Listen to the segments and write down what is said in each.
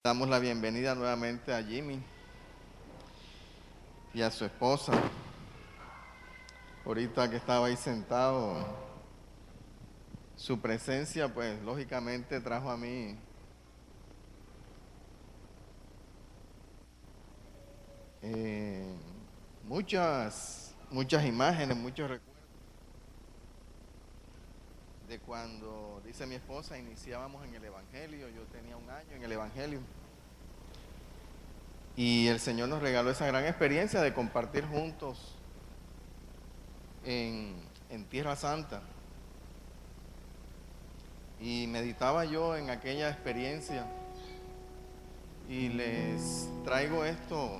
Damos la bienvenida nuevamente a Jimmy y a su esposa. Ahorita que estaba ahí sentado, su presencia pues lógicamente trajo a mí muchas imágenes, muchos recuerdos de cuando, dice mi esposa, iniciábamos en el Evangelio. Yo tenía 1 año en el Evangelio y el Señor nos regaló esa gran experiencia de compartir juntos en Tierra Santa. Y meditaba yo en aquella experiencia y les traigo esto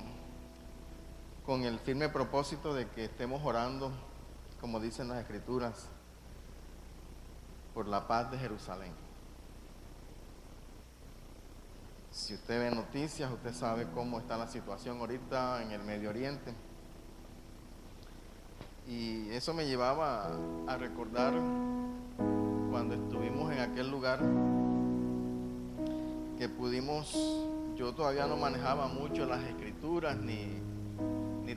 con el firme propósito de que estemos orando, como dicen las Escrituras, por la paz de Jerusalén. Si usted ve noticias, usted sabe cómo está la situación ahorita en el Medio Oriente. Y eso me llevaba a recordar cuando estuvimos en aquel lugar que pudimos, yo todavía no manejaba mucho las Escrituras, ni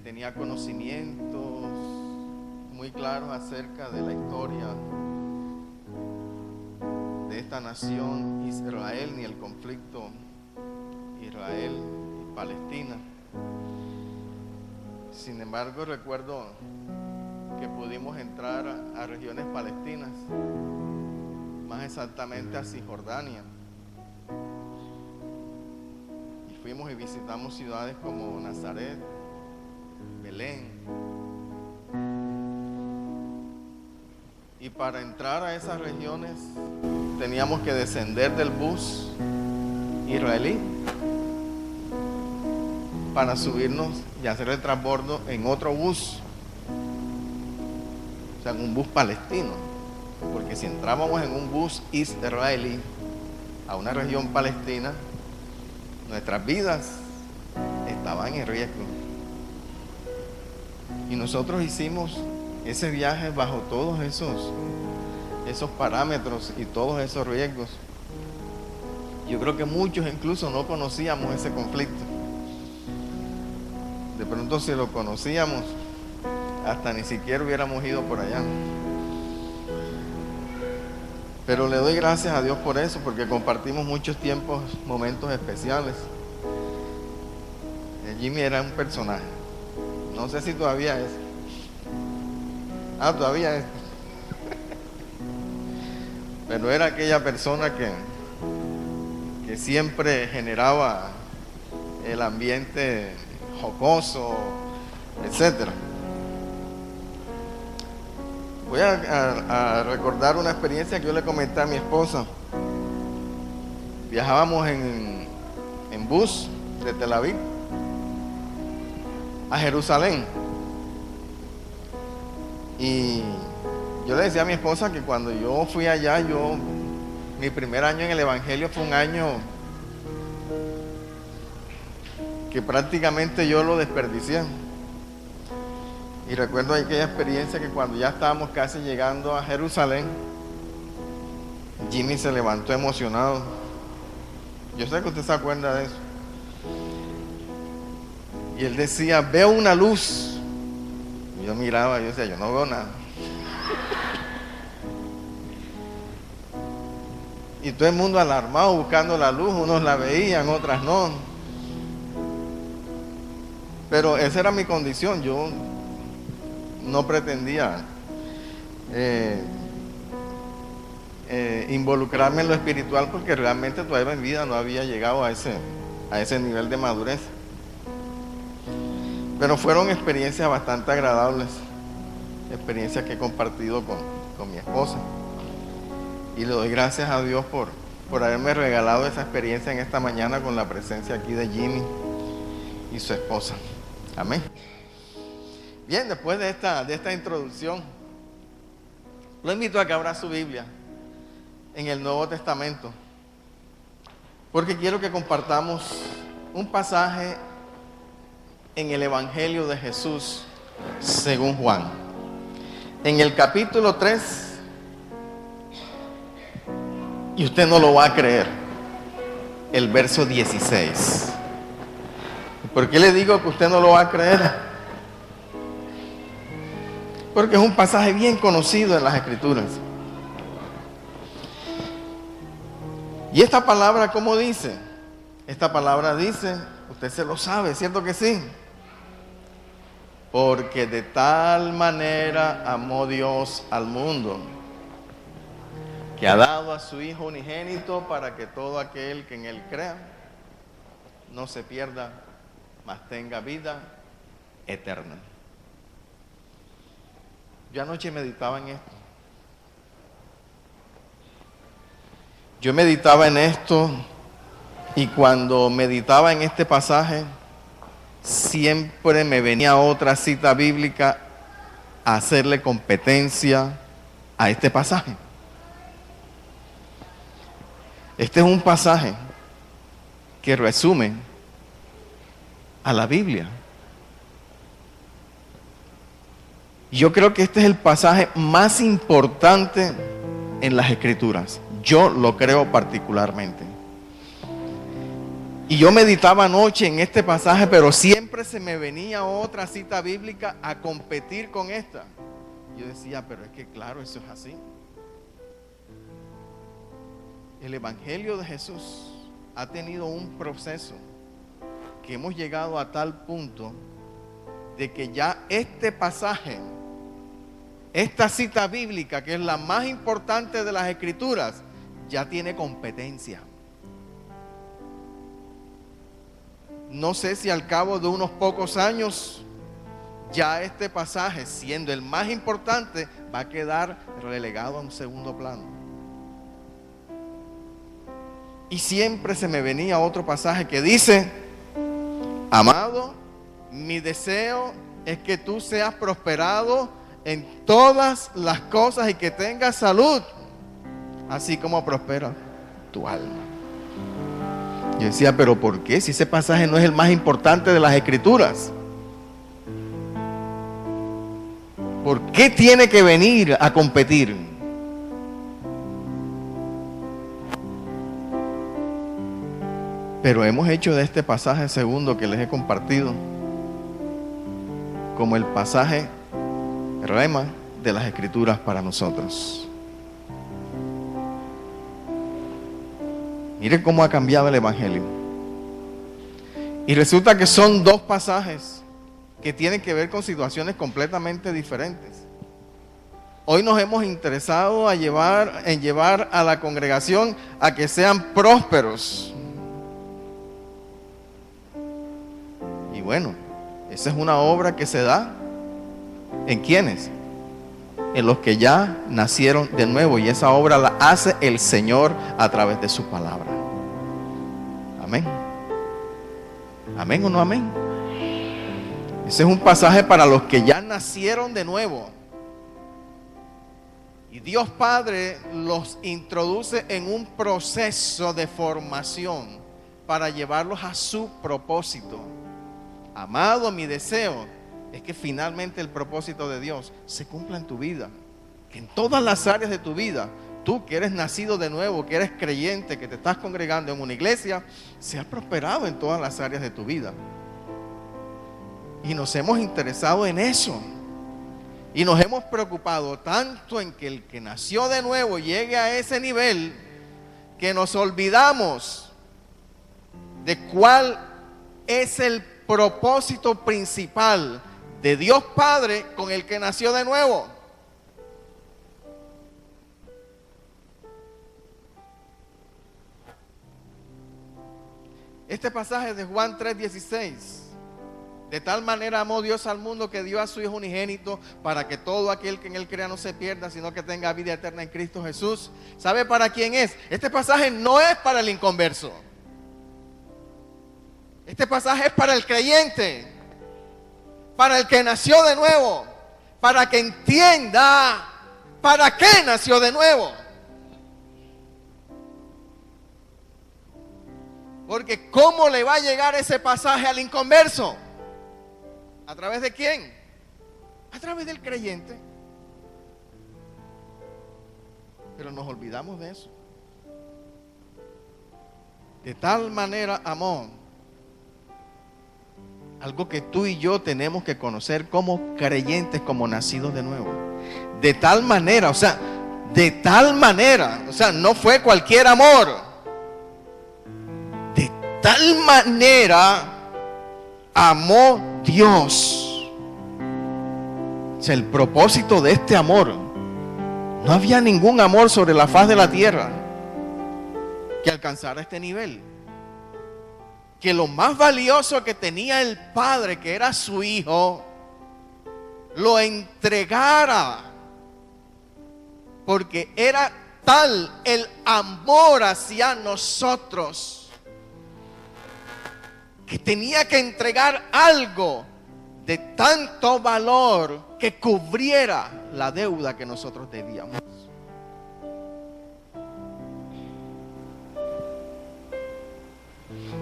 tenía conocimientos muy claros acerca de la historia de esta nación Israel, ni el conflicto Israel y Palestina. Sin embargo, recuerdo que pudimos entrar a regiones palestinas, más exactamente a Cisjordania, y fuimos y visitamos ciudades como Nazaret, Belén. Y para entrar a esas regiones teníamos que descender del bus israelí para subirnos y hacer el transbordo en otro bus, o sea, en un bus palestino, porque si entrábamos en un bus israelí a una región palestina, nuestras vidas estaban en riesgo. Y nosotros hicimos ese viaje bajo todos esos parámetros y todos esos riesgos. Yo creo que muchos incluso no conocíamos ese conflicto. De pronto, si lo conocíamos, hasta ni siquiera hubiéramos ido por allá. Pero le doy gracias a Dios por eso, porque compartimos muchos tiempos, momentos especiales. Jimmy era un personaje. No sé si todavía es. Todavía es. Pero era aquella persona que siempre generaba el ambiente jocoso, etcétera. Voy a recordar una experiencia que yo le comenté a mi esposa. Viajábamos en bus de Tel Aviv a Jerusalén. Y yo le decía a mi esposa que cuando yo fui allá, mi primer año en el Evangelio fue un año que prácticamente yo lo desperdicié. Y recuerdo aquella experiencia que cuando ya estábamos casi llegando a Jerusalén, Jimmy se levantó emocionado. Yo sé que usted se acuerda de eso. Y él decía, veo una luz. Y yo miraba y yo decía, yo no veo nada. Y todo el mundo alarmado buscando la luz, unos la veían, otras no. Pero esa era mi condición, yo no pretendía involucrarme en lo espiritual, porque realmente todavía mi vida no había llegado a ese nivel de madurez. Pero fueron experiencias bastante agradables, experiencias que he compartido con mi esposa. Y le doy gracias a Dios por haberme regalado esa experiencia en esta mañana con la presencia aquí de Jimmy y su esposa. Amén. Bien, después de esta introducción, lo invito a que abra su Biblia en el Nuevo Testamento, porque quiero que compartamos un pasaje en el Evangelio de Jesús según Juan, en el capítulo 3. Y usted no lo va a creer, el verso 16. ¿Por qué le digo que usted no lo va a creer? Porque es un pasaje bien conocido en las Escrituras. Y esta palabra, ¿cómo dice? Esta palabra dice, usted se lo sabe, ¿cierto que sí? Porque de tal manera amó Dios al mundo, que ha dado a su Hijo unigénito para que todo aquel que en Él crea no se pierda, mas tenga vida eterna. Yo anoche meditaba en esto. Yo meditaba en esto y cuando meditaba en este pasaje, siempre me venía otra cita bíblica a hacerle competencia a este pasaje. Este es un pasaje que resume a la Biblia. Y yo creo que este es el pasaje más importante en las Escrituras. Yo lo creo particularmente. Y yo meditaba anoche en este pasaje, pero siempre se me venía otra cita bíblica a competir con esta. Yo decía, pero es que claro, eso es así. El Evangelio de Jesús ha tenido un proceso que hemos llegado a tal punto de que ya este pasaje, esta cita bíblica, que es la más importante de las Escrituras, ya tiene competencia. No sé si al cabo de unos pocos años, ya este pasaje, siendo el más importante, va a quedar relegado a un segundo plano. Y siempre se me venía otro pasaje que dice, amado, mi deseo es que tú seas prosperado en todas las cosas y que tengas salud, así como prospera tu alma. Yo decía, pero ¿por qué? Si ese pasaje no es el más importante de las Escrituras. ¿Por qué tiene que venir a competir? Pero hemos hecho de este pasaje segundo que les he compartido como el pasaje rema de las Escrituras para nosotros. Mire cómo ha cambiado el Evangelio. Y resulta que son dos pasajes que tienen que ver con situaciones completamente diferentes. Hoy nos hemos interesado en llevar a la congregación a que sean prósperos. Y bueno, esa es una obra que se da ¿en quiénes? En los que ya nacieron de nuevo, y esa obra la hace el Señor a través de su palabra. Amén. ¿Amén o no amén? Ese es un pasaje para los que ya nacieron de nuevo. Y Dios Padre los introduce en un proceso de formación para llevarlos a su propósito. Amado, mi deseo es que finalmente el propósito de Dios se cumpla en tu vida. Que en todas las áreas de tu vida, tú que eres nacido de nuevo, que eres creyente, que te estás congregando en una iglesia, seas prosperado en todas las áreas de tu vida. Y nos hemos interesado en eso. Y nos hemos preocupado tanto en que el que nació de nuevo llegue a ese nivel, que nos olvidamos de cuál es el propósito principal de Dios Padre con el que nació de nuevo. Este pasaje de Juan 3:16, de tal manera amó Dios al mundo que dio a su Hijo unigénito para que todo aquel que en Él crea no se pierda, sino que tenga vida eterna en Cristo Jesús. ¿Sabe para quién es? Este pasaje no es para el inconverso. Este pasaje es para el creyente, para el que nació de nuevo, para que entienda para qué nació de nuevo. Porque ¿cómo le va a llegar ese pasaje al inconverso? ¿A través de quién? A través del creyente. Pero nos olvidamos de eso. De tal manera amó. Algo que tú y yo tenemos que conocer como creyentes, como nacidos de nuevo. De tal manera, o sea, no fue cualquier amor. De tal manera amó Dios. O sea, el propósito de este amor, no había ningún amor sobre la faz de la tierra que alcanzara este nivel. Que lo más valioso que tenía el Padre, que era su Hijo, lo entregara. Porque era tal el amor hacia nosotros que tenía que entregar algo de tanto valor que cubriera la deuda que nosotros debíamos.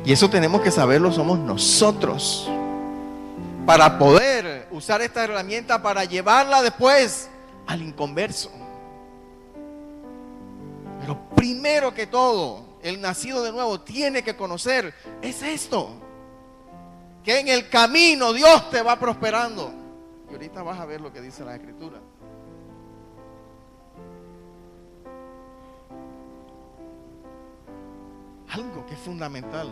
Y eso tenemos que saberlo, somos nosotros, para poder usar esta herramienta para llevarla después al inconverso. Pero primero que todo, el nacido de nuevo tiene que conocer, es esto, que en el camino Dios te va prosperando. Y ahorita vas a ver lo que dice la Escritura. Algo que es fundamental,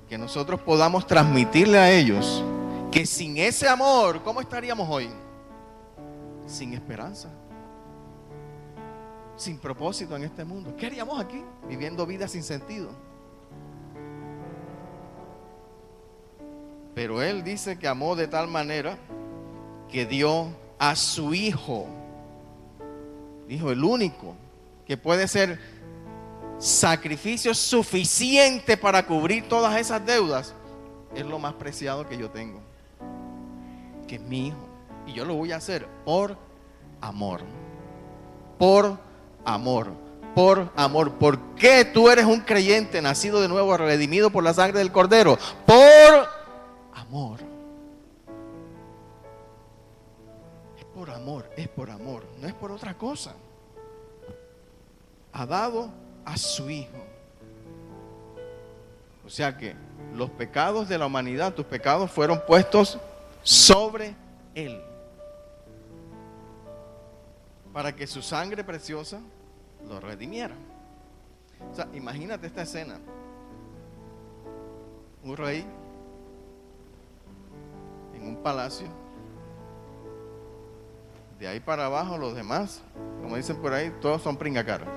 que nosotros podamos transmitirle a ellos, que sin ese amor, ¿cómo estaríamos hoy? Sin esperanza, sin propósito en este mundo. ¿Qué haríamos aquí? Viviendo vidas sin sentido. Pero Él dice que amó de tal manera que dio a su Hijo. Dijo, el único que puede ser sacrificio suficiente para cubrir todas esas deudas, es lo más preciado que yo tengo, que es mi Hijo. Y yo lo voy a hacer por amor. Por amor. Por amor. ¿Por qué tú eres un creyente nacido de nuevo, redimido por la sangre del Cordero? Por amor. Es por amor, es por amor, no es por otra cosa. Ha dado a su Hijo. O sea que los pecados de la humanidad, tus pecados fueron puestos sobre Él, para que su sangre preciosa lo redimiera. O sea, imagínate esta escena. Un rey en un palacio. De ahí para abajo los demás, como dicen por ahí, todos son pringacaras.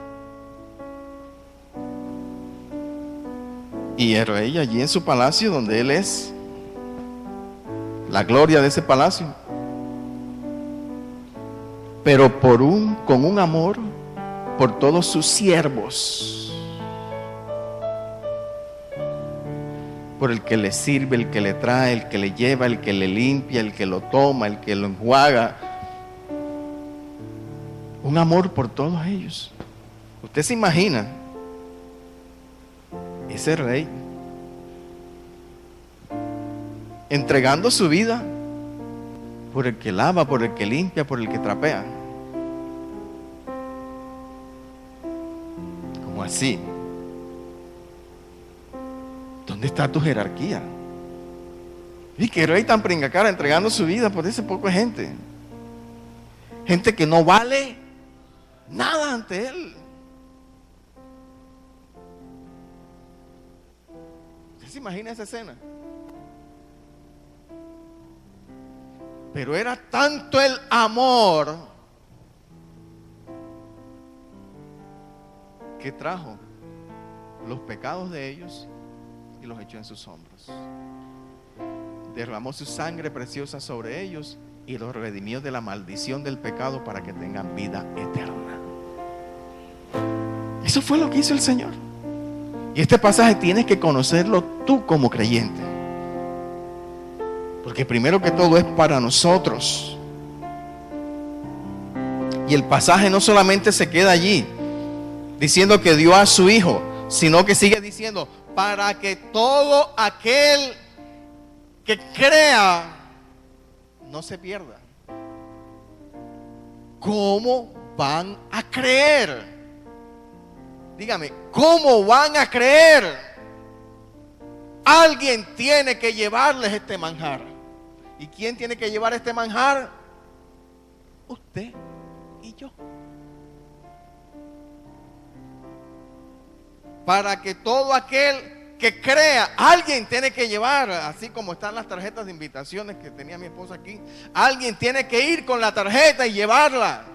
Y el rey allí en su palacio, donde él es la gloria de ese palacio, pero con un amor por todos sus siervos, por el que le sirve, el que le trae, el que le lleva, el que le limpia, el que lo toma, el que lo enjuaga. Un amor por todos ellos. Usted se imagina ese rey entregando su vida por el que lava, por el que limpia, por el que trapea. ¿Cómo así? ¿Dónde está tu jerarquía? Y qué rey tan pringacara entregando su vida por ese poco de gente. Gente que no vale nada ante él. ¿Usted se imagina esa escena? Pero era tanto el amor que trajo los pecados de ellos y los echó en sus hombros. Derramó su sangre preciosa sobre ellos y los redimió de la maldición del pecado para que tengan vida eterna. Eso fue lo que hizo el Señor. Y este pasaje tienes que conocerlo tú como creyente, porque primero que todo es para nosotros. Y el pasaje no solamente se queda allí diciendo que dio a su Hijo, sino que sigue diciendo para que todo aquel que crea no se pierda. ¿Cómo van a creer Dígame, ¿cómo van a creer? Alguien tiene que llevarles este manjar. ¿Y quién tiene que llevar este manjar? Usted y yo. Para que todo aquel que crea, alguien tiene que llevar, así como están las tarjetas de invitaciones que tenía mi esposa aquí, alguien tiene que ir con la tarjeta y llevarla.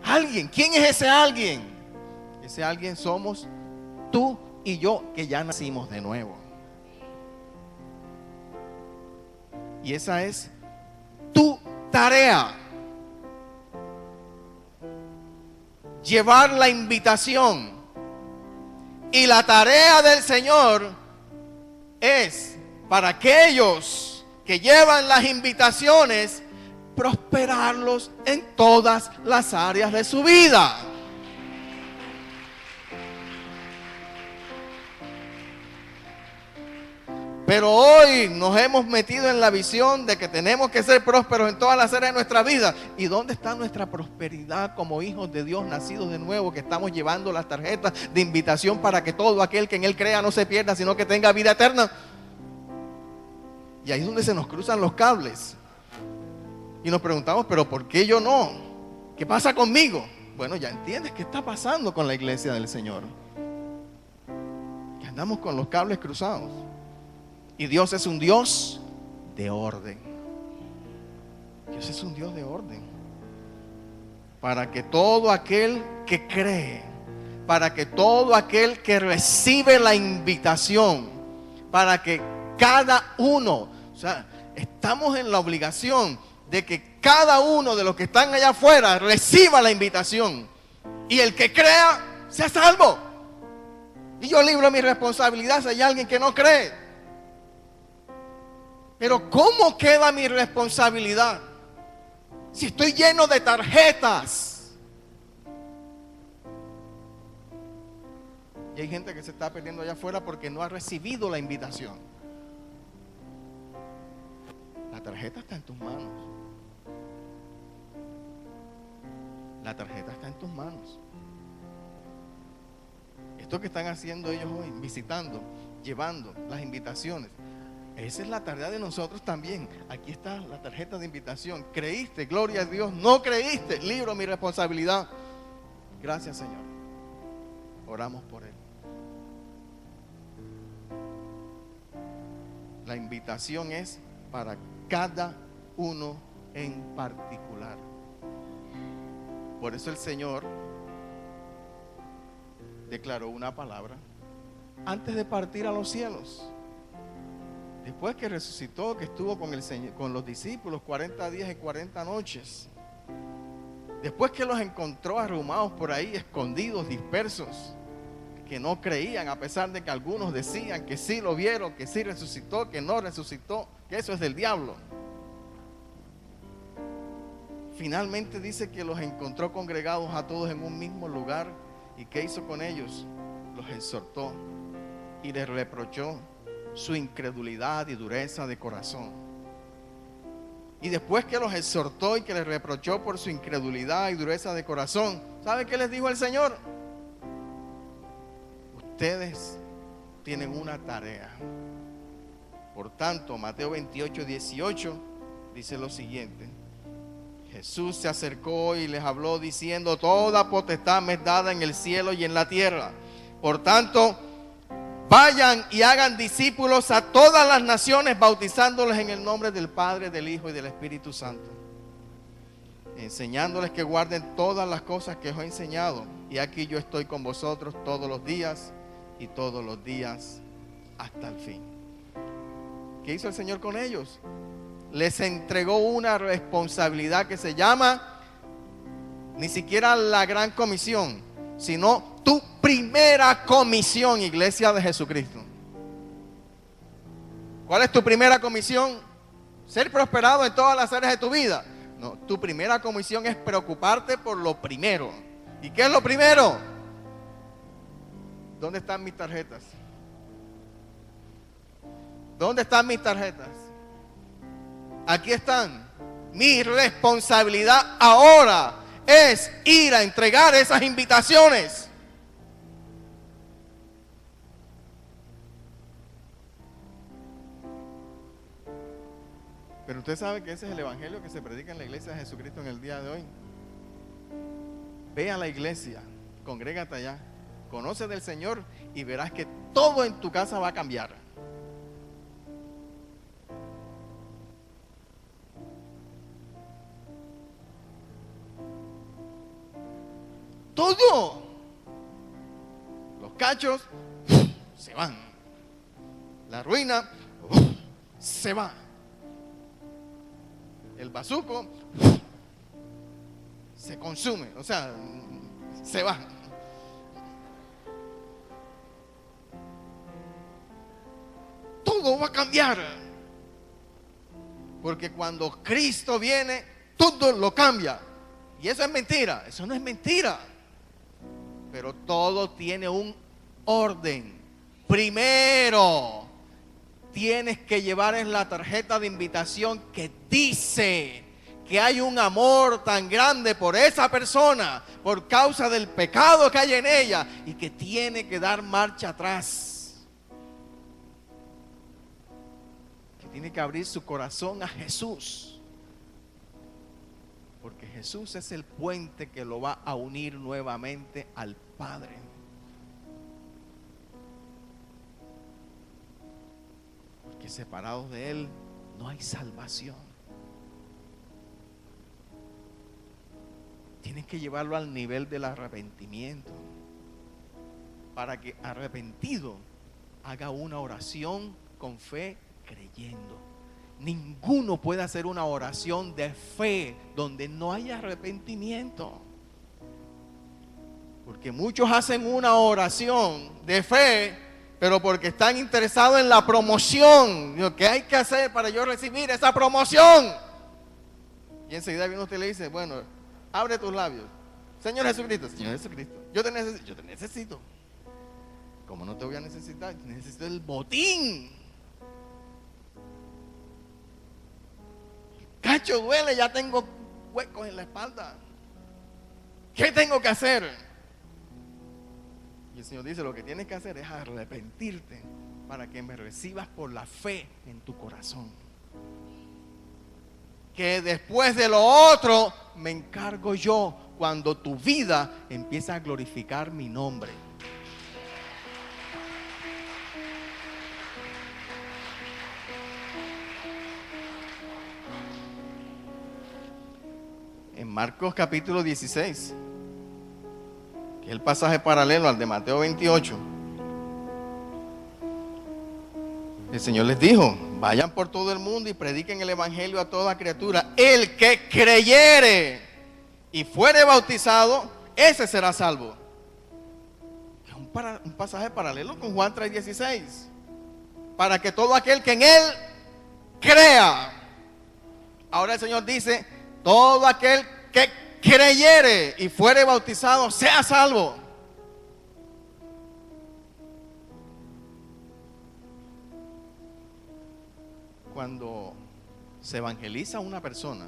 Alguien, ¿quién es ese alguien? Ese alguien somos tú y yo, que ya nacimos de nuevo. Y esa es tu tarea. Llevar la invitación. Y la tarea del Señor es para aquellos que llevan las invitaciones, prosperarlos en todas las áreas de su vida. Pero hoy nos hemos metido en la visión de que tenemos que ser prósperos en todas las áreas de nuestra vida. ¿Y dónde está nuestra prosperidad como hijos de Dios nacidos de nuevo, que estamos llevando las tarjetas de invitación para que todo aquel que en Él crea no se pierda, sino que tenga vida eterna? Y ahí es donde se nos cruzan los cables. Y nos preguntamos, ¿pero por qué yo no? ¿Qué pasa conmigo? Bueno, ya entiendes qué está pasando con la iglesia del Señor. Que andamos con los cables cruzados. Y Dios es un Dios de orden. Dios es un Dios de orden. Para que todo aquel que cree, para que todo aquel que recibe la invitación, para que cada uno, o sea, estamos en la obligación de que cada uno de los que están allá afuera reciba la invitación. Y el que crea, sea salvo. Y yo libro mi responsabilidad si hay alguien que no cree. Pero ¿cómo queda mi responsabilidad si estoy lleno de tarjetas? Y hay gente que se está perdiendo allá afuera porque no ha recibido la invitación. La tarjeta está en tus manos. La tarjeta está en tus manos. Esto que están haciendo ellos hoy, visitando, llevando las invitaciones, esa es la tarea de nosotros también. Aquí está la tarjeta de invitación. ¿Creíste? Gloria a Dios. ¿No creíste? Libro mi responsabilidad. Gracias, Señor. Oramos por Él. La invitación es para cada uno en particular. Por eso el Señor declaró una palabra antes de partir a los cielos. Después que resucitó, que estuvo con el Señor, con los discípulos 40 días y 40 noches. Después que los encontró arrumados por ahí, escondidos, dispersos, que no creían, a pesar de que algunos decían que sí lo vieron, que sí resucitó, que no resucitó, que eso es del diablo. Finalmente dice que los encontró congregados a todos en un mismo lugar. ¿Y qué hizo con ellos? Los exhortó y les reprochó su incredulidad y dureza de corazón. Y después que los exhortó y que les reprochó por su incredulidad y dureza de corazón, ¿sabe qué les dijo el Señor? Ustedes tienen una tarea. Por tanto, Mateo 28, 18 dice lo siguiente: Jesús se acercó y les habló diciendo: toda potestad me es dada en el cielo y en la tierra. Por tanto, vayan y hagan discípulos a todas las naciones, bautizándoles en el nombre del Padre, del Hijo y del Espíritu Santo, enseñándoles que guarden todas las cosas que os he enseñado. Y aquí yo estoy con vosotros todos los días y todos los días hasta el fin. ¿Qué hizo el Señor con ellos? Les entregó una responsabilidad que se llama ni siquiera la gran comisión, sino tu primera comisión, iglesia de Jesucristo. ¿Cuál es tu primera comisión? Ser prosperado en todas las áreas de tu vida. No, tu primera comisión es preocuparte por lo primero. ¿Y qué es lo primero? ¿Dónde están mis tarjetas? ¿Dónde están mis tarjetas? Aquí están. Mi responsabilidad ahora es ir a entregar esas invitaciones. Pero usted sabe que ese es el evangelio que se predica en la iglesia de Jesucristo en el día de hoy. Ve a la iglesia, congrégate allá, conoce del Señor y verás que todo en tu casa va a cambiar. Todo. Los cachos se van. La ruina se va. El bazuco se consume, o sea, se va. Todo va a cambiar. Porque cuando Cristo viene, todo lo cambia. Y eso es mentira, eso no es mentira. Pero todo tiene un orden. Primero, tienes que llevar en la tarjeta de invitación que dice que hay un amor tan grande por esa persona, por causa del pecado que hay en ella, y que tiene que dar marcha atrás. Que tiene que abrir su corazón a Jesús. Porque Jesús es el puente que lo va a unir nuevamente al Padre. Porque separados de Él no hay salvación. Tienes que llevarlo al nivel del arrepentimiento. Para que arrepentido haga una oración con fe creyendo. Ninguno puede hacer una oración de fe donde no haya arrepentimiento. Porque muchos hacen una oración de fe, pero porque están interesados en la promoción. Lo que hay que hacer para yo recibir esa promoción. Y enseguida viene usted y le dice, bueno, abre tus labios. Señor Jesucristo, Señor Jesucristo, yo te necesito. ¿Cómo no te voy a necesitar? Necesito el botín. Cacho, duele, ya tengo huecos en la espalda. ¿Qué tengo que hacer? Y el Señor dice, lo que tienes que hacer es arrepentirte para que me recibas por la fe en tu corazón. Que después de lo otro me encargo yo cuando tu vida empieza a glorificar mi nombre. En Marcos capítulo 16, que es el pasaje paralelo al de Mateo 28, el Señor les dijo, vayan por todo el mundo y prediquen el evangelio a toda criatura. El que creyere y fuere bautizado, ese será salvo. Es un pasaje paralelo con Juan 3:16. Para que todo aquel que en él crea. Ahora el Señor dice, todo aquel que creyere y fuere bautizado sea salvo. Cuando se evangeliza a una persona,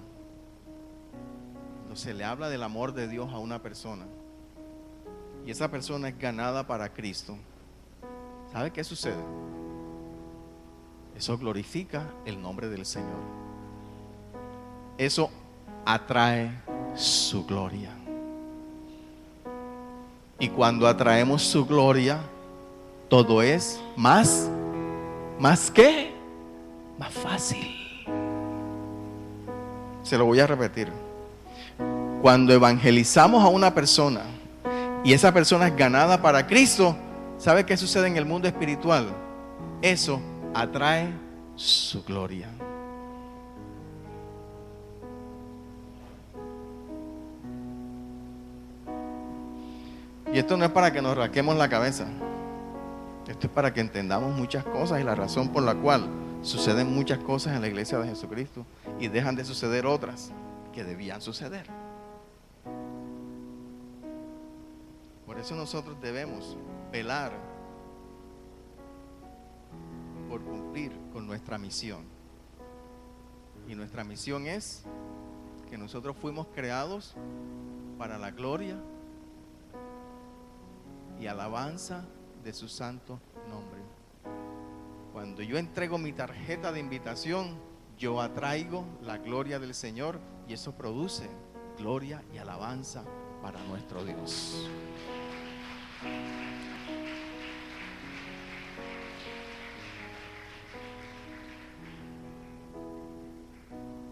cuando se le habla del amor de Dios a una persona y esa persona es ganada para Cristo, ¿sabe qué sucede? Eso glorifica el nombre del Señor. Eso atrae su gloria. Y cuando atraemos su gloria, todo es más que más fácil. Se lo voy a repetir. Cuando evangelizamos a una persona y esa persona es ganada para Cristo, ¿sabe qué sucede en el mundo espiritual? Eso atrae su gloria. Y esto no es para que nos rasquemos la cabeza. Esto es para que entendamos muchas cosas y la razón por la cual suceden muchas cosas en la iglesia de Jesucristo y dejan de suceder otras que debían suceder. Por eso nosotros debemos velar por cumplir con nuestra misión. Y nuestra misión es que nosotros fuimos creados para la gloria y alabanza de su santo nombre. Cuando yo entrego mi tarjeta de invitación, yo atraigo la gloria del Señor y eso produce gloria y alabanza para nuestro Dios.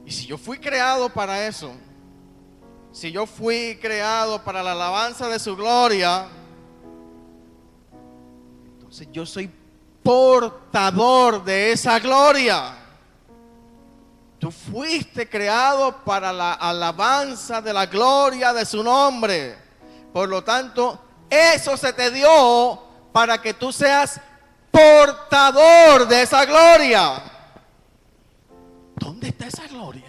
Y si yo fui creado para eso, si yo fui creado para la alabanza de su gloria, entonces yo soy portador de esa gloria. Tú fuiste creado para la alabanza de la gloria de su nombre. Por lo tanto, eso se te dio para que tú seas portador de esa gloria. ¿Dónde está esa gloria?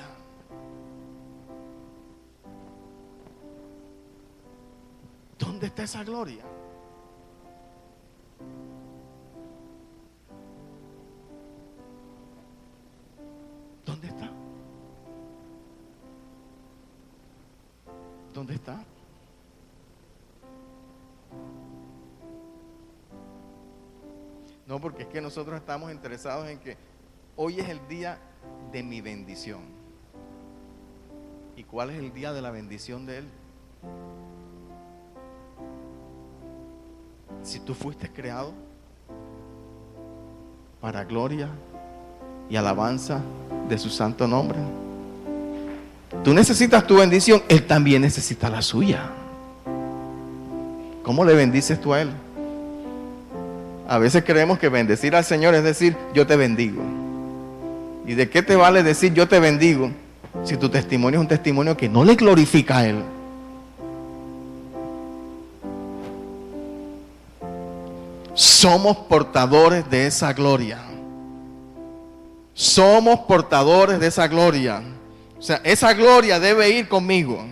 ¿Dónde está esa gloria? ¿Dónde está? ¿Dónde está? No, porque es que nosotros estamos interesados en que hoy es el día de mi bendición. ¿Y cuál es el día de la bendición de Él? Si tú fuiste creado para gloria y alabanza de su santo nombre, tú necesitas tu bendición, Él también necesita la suya. ¿Cómo le bendices tú a Él? A veces creemos que bendecir al Señor es decir, yo te bendigo. ¿Y de qué te vale decir yo te bendigo si tu testimonio es un testimonio que no le glorifica a Él? Somos portadores de esa gloria. Somos portadores de esa gloria. O sea, esa gloria debe ir conmigo.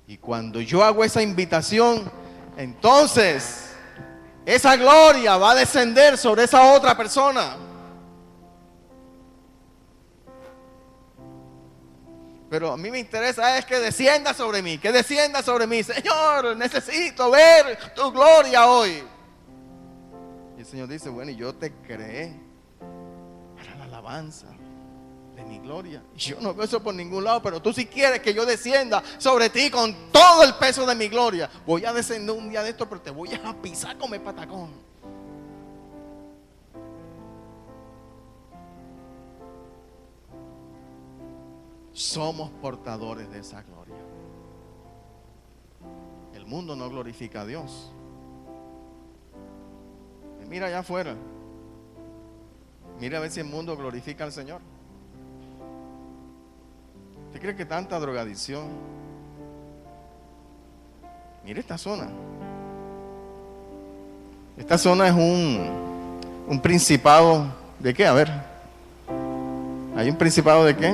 Y cuando yo hago esa invitación, entonces esa gloria va a descender sobre esa otra persona. Pero a mí me interesa es que descienda sobre mí, que descienda sobre mí. Señor, necesito ver tu gloria hoy. Y el Señor dice, bueno, y yo te creé para la alabanza de mi gloria. Y yo no veo eso por ningún lado, pero tú sí quieres que yo descienda sobre ti con todo el peso de mi gloria. Voy a descender un día de esto, pero te voy a pisar como el patacón. Somos portadores de esa gloria. El mundo no glorifica a Dios. Mira allá afuera. Mira a ver si el mundo glorifica al Señor. ¿Usted cree que tanta drogadicción? Mire esta zona. Esta zona es un principado ¿de qué? A ver. ¿Hay un principado de qué?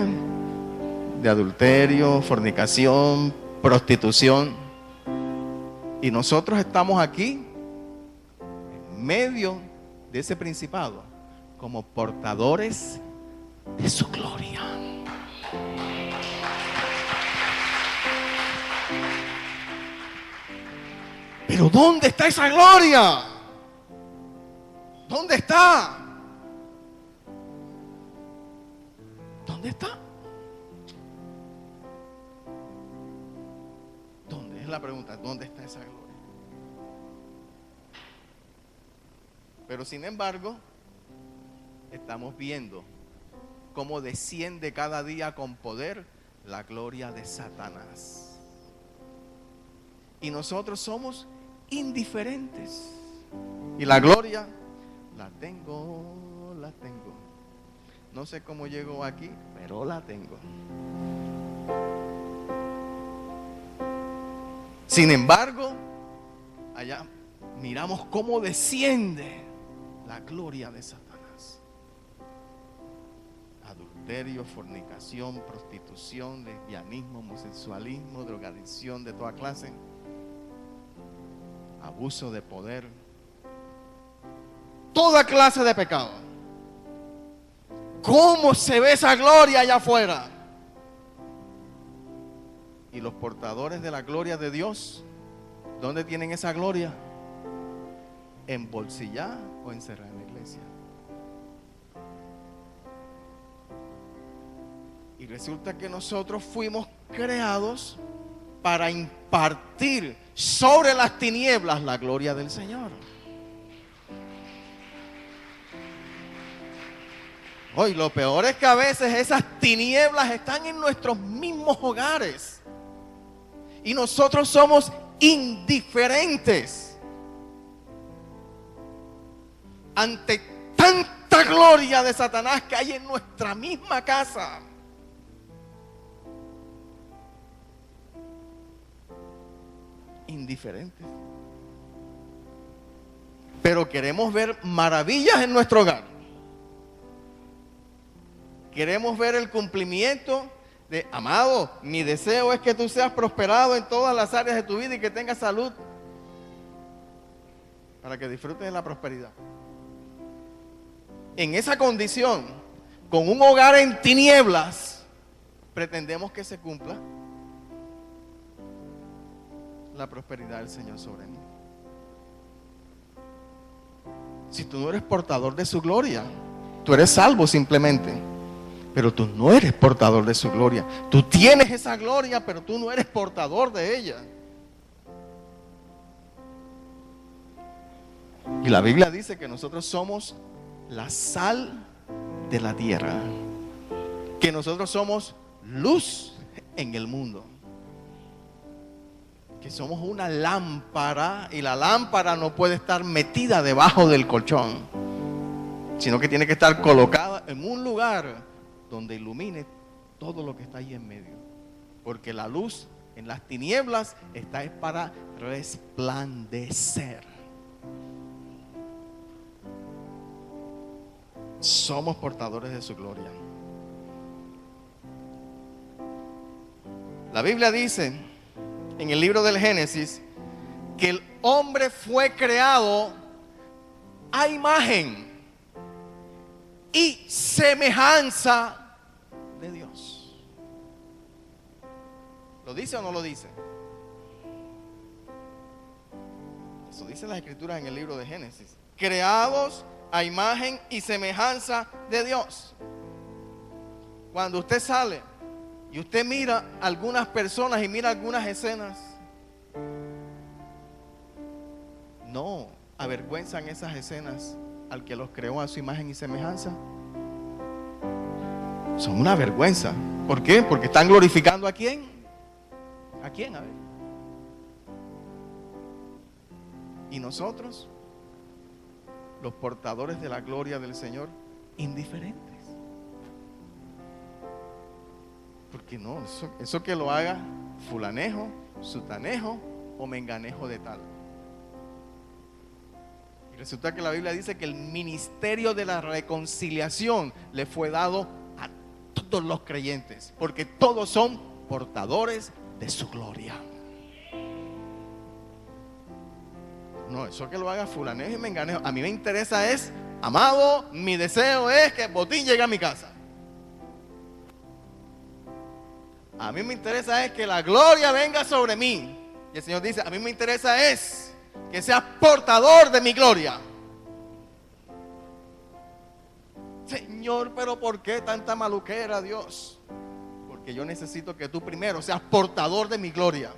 De adulterio, fornicación, prostitución. Y nosotros estamos aquí en medio de ese principado como portadores de su gloria. Pero ¿dónde está esa gloria? ¿Dónde está? ¿Dónde está? ¿Dónde? Es la pregunta, ¿dónde está esa gloria? Pero sin embargo, estamos viendo cómo desciende cada día con poder la gloria de Satanás. Y nosotros somos indiferentes. Y la gloria la tengo. No sé cómo llegó aquí, pero la tengo. Sin embargo, allá miramos cómo desciende la gloria de Satanás. Adulterio, fornicación, prostitución, lesbianismo, homosexualismo, drogadicción de toda clase, abuso de poder, toda clase de pecado. ¿Cómo se ve esa gloria allá afuera? Y los portadores de la gloria de Dios, ¿dónde tienen esa gloria? ¿Embolsillada o encerrada en la iglesia? Y resulta que nosotros fuimos creados para impartir sobre las tinieblas la gloria del Señor. Hoy lo peor es que a veces esas tinieblas están en nuestros mismos hogares y nosotros somos indiferentes ante tanta gloria de Satanás que hay en nuestra misma casa. Indiferentes. Pero queremos ver maravillas en nuestro hogar. Queremos ver el cumplimiento de, amado, mi deseo es que tú seas prosperado en todas las áreas de tu vida y que tengas salud para que disfrutes de la prosperidad. En esa condición, con un hogar en tinieblas, pretendemos que se cumpla la prosperidad del Señor sobre mí. Si tú no eres portador de su gloria, tú eres salvo simplemente, pero tú no eres portador de su gloria. Tú tienes esa gloria, pero tú no eres portador de ella. Y la Biblia dice que nosotros somos la sal de la tierra, que nosotros somos luz en el mundo, que somos una lámpara, y la lámpara no puede estar metida debajo del colchón, sino que tiene que estar colocada en un lugar donde ilumine todo lo que está ahí en medio, porque la luz en las tinieblas está es para resplandecer. Somos portadores de su gloria. La Biblia dice en el libro del Génesis que el hombre fue creado a imagen y semejanza de Dios. ¿Lo dice o no lo dice? Eso dice las Escrituras en el libro de Génesis. Creados a imagen y semejanza de Dios. Cuando usted sale y usted mira algunas personas y mira algunas escenas, no avergüenzan esas escenas al que los creó a su imagen y semejanza. Son una vergüenza. ¿Por qué? Porque están glorificando ¿a quién? ¿A quién? A ver. Y nosotros, los portadores de la gloria del Señor, indiferentes. Porque no, eso que lo haga fulanejo, sutanejo o menganejo de tal. Y resulta que la Biblia dice que el ministerio de la reconciliación le fue dado a todos los creyentes, porque todos son portadores de su gloria. No, eso que lo haga fulanejo y menganejo. A mí me interesa es, amado, mi deseo es que Botín llegue a mi casa. A mí me interesa es que la gloria venga sobre mí. Y el Señor dice, a mí me interesa es que seas portador de mi gloria. Señor, pero ¿por qué tanta maluquera, Dios? Porque yo necesito que tú primero seas portador de mi gloria.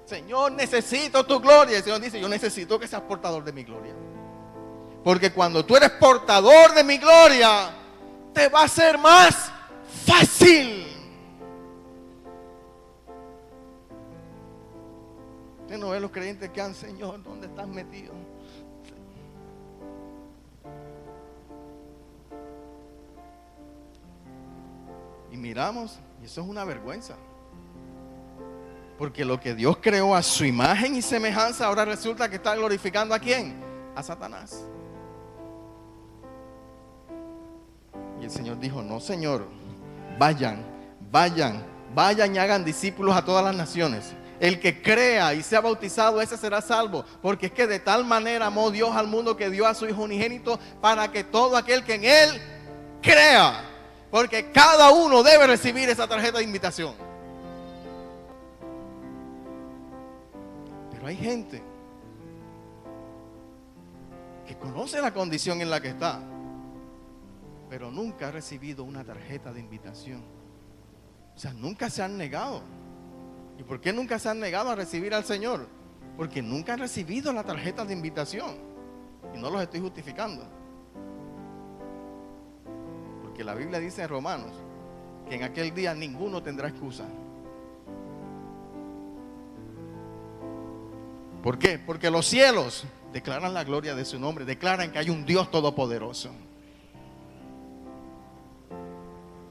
Señor, necesito tu gloria. El Señor dice, yo necesito que seas portador de mi gloria. Porque cuando tú eres portador de mi gloria, te va a ser más fácil. Usted no ve los creyentes que han, Señor, ¿dónde estás metido? Y miramos, y eso es una vergüenza. Porque lo que Dios creó a su imagen y semejanza, ahora resulta que está glorificando ¿a quién? A Satanás. Y el Señor dijo, no, Señor, vayan y hagan discípulos a todas las naciones. El que crea y sea bautizado, ese será salvo. Porque es que de tal manera amó Dios al mundo que dio a su Hijo unigénito, para que todo aquel que en Él crea. Porque cada uno debe recibir esa tarjeta de invitación. hay gente que conoce la condición en la que está, pero nunca ha recibido una tarjeta de invitación. O sea, nunca se han negado. ¿Y por qué nunca se han negado a recibir al Señor? Porque nunca han recibido la tarjeta de invitación. Y no los estoy justificando. Porque la Biblia dice en Romanos que en aquel día ninguno tendrá excusa. ¿Por qué? Porque los cielos declaran la gloria de su nombre, declaran que hay un Dios todopoderoso.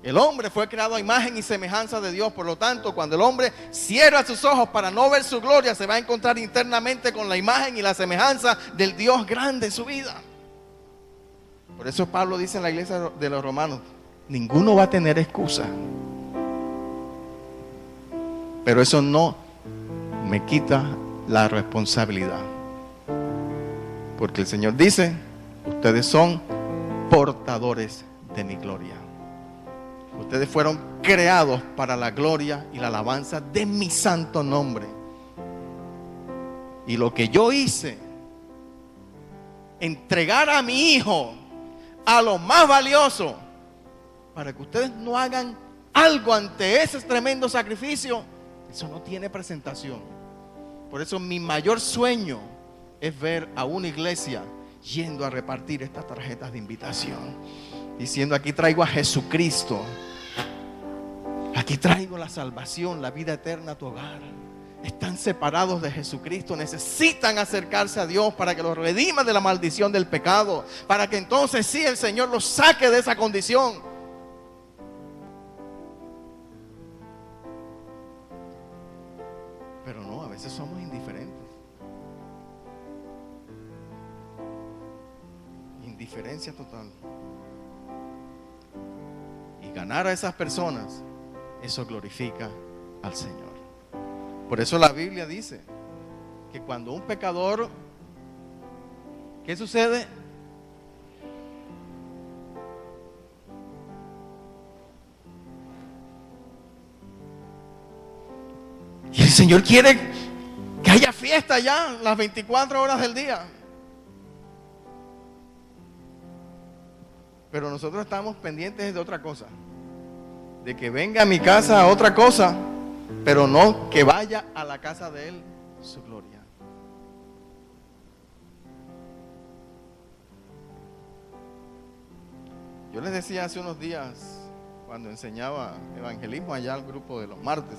El hombre fue creado a imagen y semejanza de Dios. Por lo tanto, cuando el hombre cierra sus ojos para no ver su gloria, se va a encontrar internamente con la imagen y la semejanza del Dios grande en su vida. Por eso Pablo dice en la iglesia de los romanos: ninguno va a tener excusa. Pero eso no me quita la responsabilidad. Porque el Señor dice: ustedes son portadores de mi gloria. Ustedes fueron creados para la gloria y la alabanza de mi santo nombre. Y lo que yo hice, entregar a mi hijo, a lo más valioso, para que ustedes no hagan algo ante ese tremendo sacrificio, eso no tiene presentación. Por eso mi mayor sueño es ver a una iglesia yendo a repartir estas tarjetas de invitación, diciendo: aquí traigo a Jesucristo, aquí traigo la salvación, la vida eterna a tu hogar. Están separados de Jesucristo, necesitan acercarse a Dios para que los redima de la maldición del pecado, para que entonces sí el Señor los saque de esa condición. Pero no, a veces somos indiferentes. Indiferencia total. Y ganar a esas personas, eso glorifica al Señor. Por eso la Biblia dice que cuando un pecador, ¿qué sucede? Y el Señor quiere que haya fiesta ya las 24 horas del día. Pero nosotros estamos pendientes de otra cosa. De que venga a mi casa otra cosa, pero no que vaya a la casa de Él su gloria. Yo les decía hace unos días, cuando enseñaba evangelismo allá al grupo de los martes,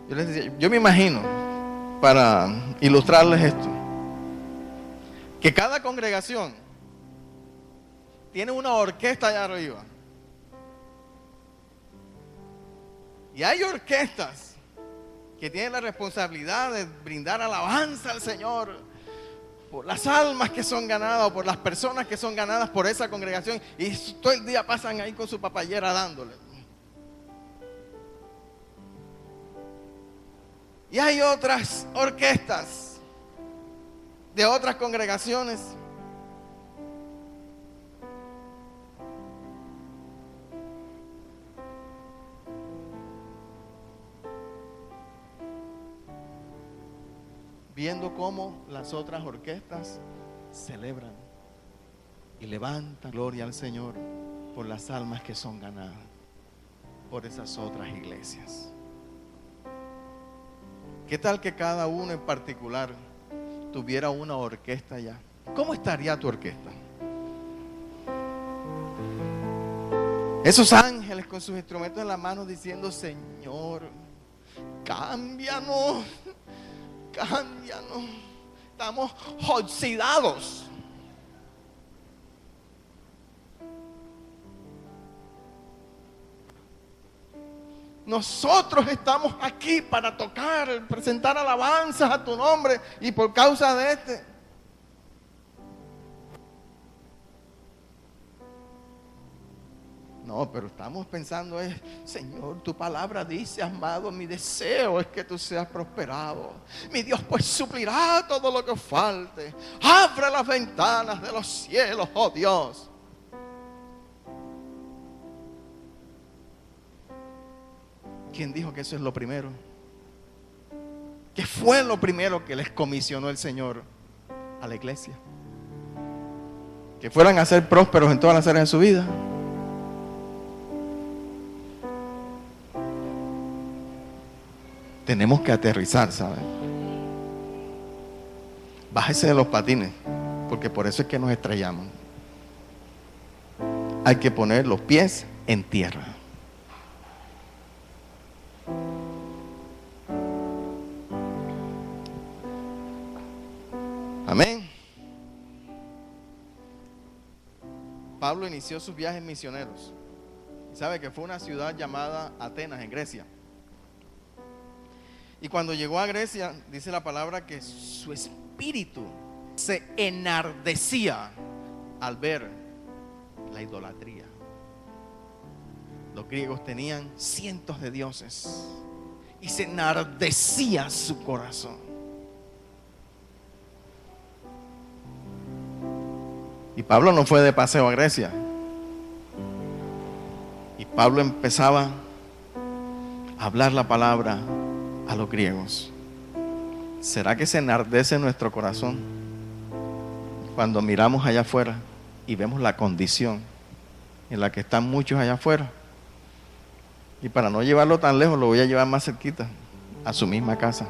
yo les decía, yo me imagino, para ilustrarles esto, que cada congregación tiene una orquesta allá arriba. Y hay orquestas que tienen la responsabilidad de brindar alabanza al Señor por las almas que son ganadas o por las personas que son ganadas por esa congregación, y todo el día pasan ahí con su papayera dándole. Y hay otras orquestas de otras congregaciones viendo cómo las otras orquestas celebran y levantan gloria al Señor por las almas que son ganadas por esas otras iglesias. ¿Qué tal que cada uno en particular tuviera una orquesta ya? ¿Cómo estaría tu orquesta? Esos ángeles con sus instrumentos en la mano diciendo: Señor, cámbianos. Cámbianos, estamos oxidados. Nosotros estamos aquí para tocar, presentar alabanzas a tu nombre, y por causa de este. No, pero estamos pensando Señor, tu palabra dice, amado, mi deseo es que tú seas prosperado. Mi Dios pues suplirá todo lo que falte. Abre las ventanas de los cielos, oh Dios. ¿Quién dijo que eso es lo primero? ¿Qué fue lo primero que les comisionó el Señor a la iglesia? Que fueran a ser prósperos en todas las áreas de su vida. Tenemos que aterrizar, ¿sabes? Bájese de los patines, porque por eso es que nos estrellamos. Hay que poner los pies en tierra. Amén. Pablo inició sus viajes misioneros. ¿Sabe que fue una ciudad llamada Atenas, en Grecia? Y cuando llegó a Grecia, dice la palabra que su espíritu se enardecía al ver la idolatría. Los griegos tenían cientos de dioses y se enardecía su corazón. Y Pablo no fue de paseo a Grecia. Y Pablo empezaba a hablar la palabra a los griegos. ¿Será que se enardece nuestro corazón cuando miramos allá afuera y vemos la condición en la que están muchos allá afuera? Y para no llevarlo tan lejos, lo voy a llevar más cerquita, a su misma casa.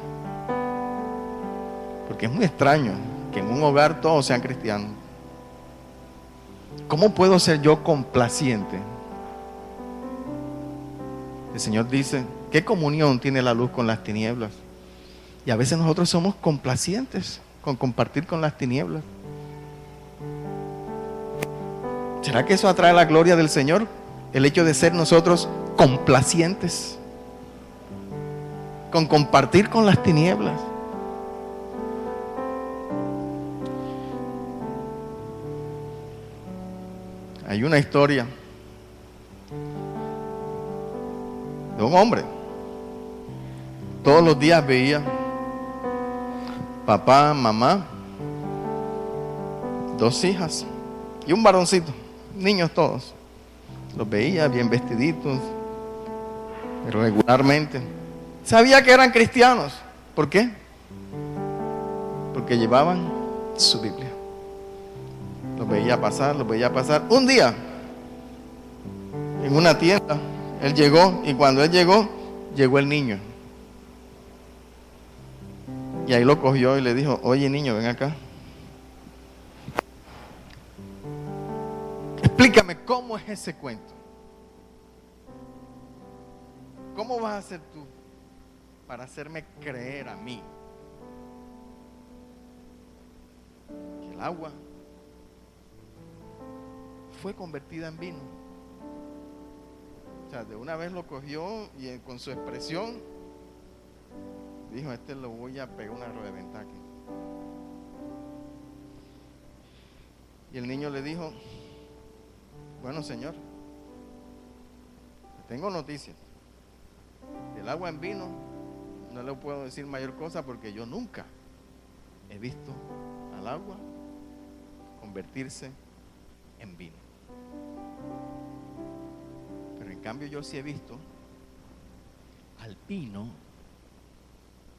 Porque es muy extraño que en un hogar todos sean cristianos. ¿Cómo puedo ser yo complaciente? El Señor dice, ¿qué comunión tiene la luz con las tinieblas? Y a veces nosotros somos complacientes con compartir con las tinieblas. ¿Será que eso atrae la gloria del Señor? El hecho de ser nosotros complacientes con compartir con las tinieblas. Hay una historia de un hombre. Todos los días veía papá, mamá, 2 hijas y un varoncito, niños todos. Los veía bien vestiditos, pero regularmente. Sabía que eran cristianos. ¿Por qué? Porque llevaban su Biblia. Los veía pasar. Un día, en una tienda, él llegó, y cuando él llegó, llegó el niño. Y ahí lo cogió y le dijo, oye niño, ven acá. Explícame cómo es ese cuento. ¿Cómo vas a hacer tú para hacerme creer a mí que el agua fue convertida en vino? O sea, de una vez lo cogió y con su expresión dijo, lo voy a pegar una rueda de ventaja aquí. Y el niño le dijo, bueno señor, tengo noticias. Del agua en vino no le puedo decir mayor cosa porque yo nunca he visto al agua convertirse en vino. Pero en cambio yo sí he visto al vino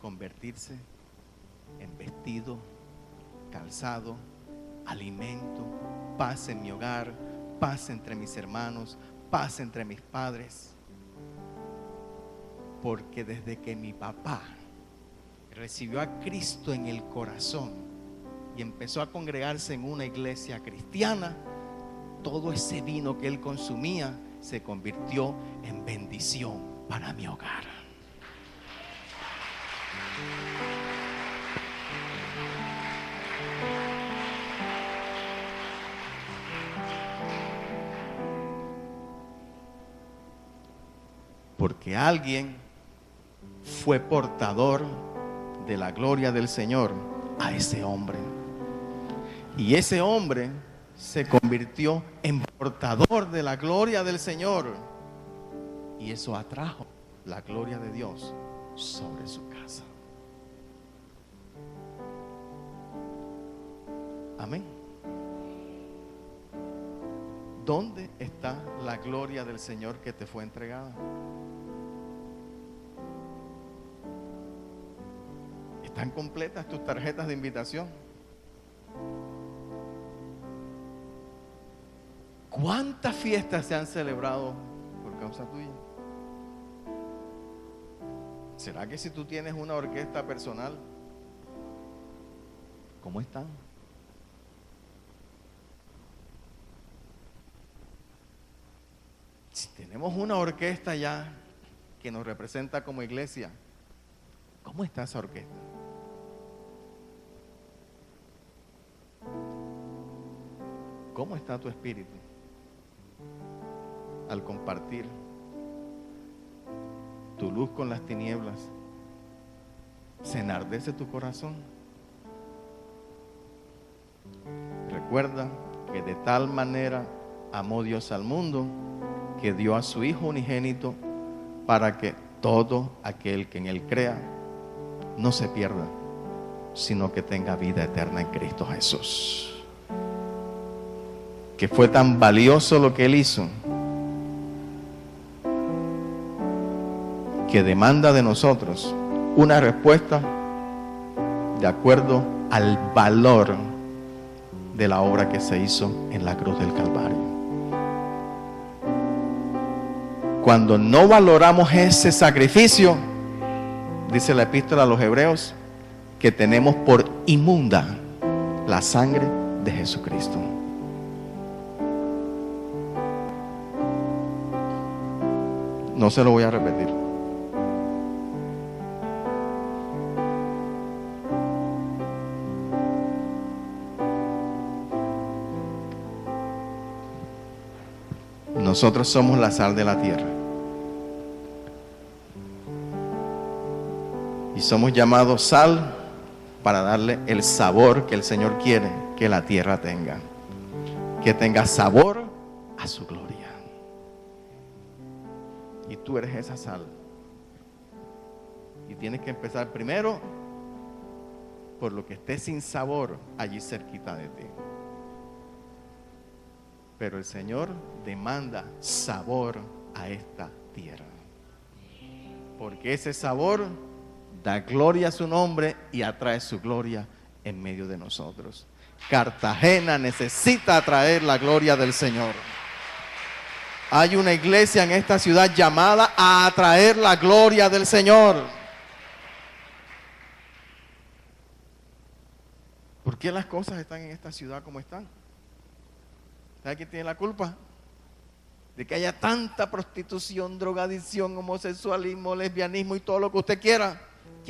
convertirse en vestido, calzado, alimento, paz en mi hogar, paz entre mis hermanos, paz entre mis padres. Porque desde que mi papá recibió a Cristo en el corazón y empezó a congregarse en una iglesia cristiana, todo ese vino que él consumía se convirtió en bendición para mi hogar. Porque alguien fue portador de la gloria del Señor a ese hombre. Y ese hombre se convirtió en portador de la gloria del Señor. Y eso atrajo la gloria de Dios sobre su casa. Amén. ¿Dónde está la gloria del Señor que te fue entregada? ¿Están completas tus tarjetas de invitación? ¿Cuántas fiestas se han celebrado por causa tuya? ¿Será que si tú tienes una orquesta personal, cómo están? Si tenemos una orquesta ya que nos representa como iglesia, ¿cómo está esa orquesta? ¿Cómo está tu espíritu al compartir tu luz con las tinieblas? ¿Se enardece tu corazón? Recuerda que de tal manera amó Dios al mundo que dio a su Hijo unigénito para que todo aquel que en Él crea no se pierda, sino que tenga vida eterna en Cristo Jesús. Que fue tan valioso lo que Él hizo, que demanda de nosotros una respuesta de acuerdo al valor de la obra que se hizo en la cruz del Calvario. Cuando no valoramos ese sacrificio, dice la epístola a los Hebreos, que tenemos por inmunda la sangre de Jesucristo. No se lo voy a repetir. Nosotros somos la sal de la tierra. Y somos llamados sal para darle el sabor que el Señor quiere que la tierra tenga. Que tenga sabor a su gloria. Y tú eres esa sal. Y tienes que empezar primero por lo que esté sin sabor allí cerquita de ti. Pero el Señor demanda sabor a esta tierra. Porque ese sabor da gloria a su nombre y atrae su gloria en medio de nosotros. Cartagena necesita atraer la gloria del Señor. Hay una iglesia en esta ciudad llamada a atraer la gloria del Señor. ¿Por qué las cosas están en esta ciudad como están? ¿Sabe quién tiene la culpa? De que haya tanta prostitución, drogadicción, homosexualismo, lesbianismo y todo lo que usted quiera.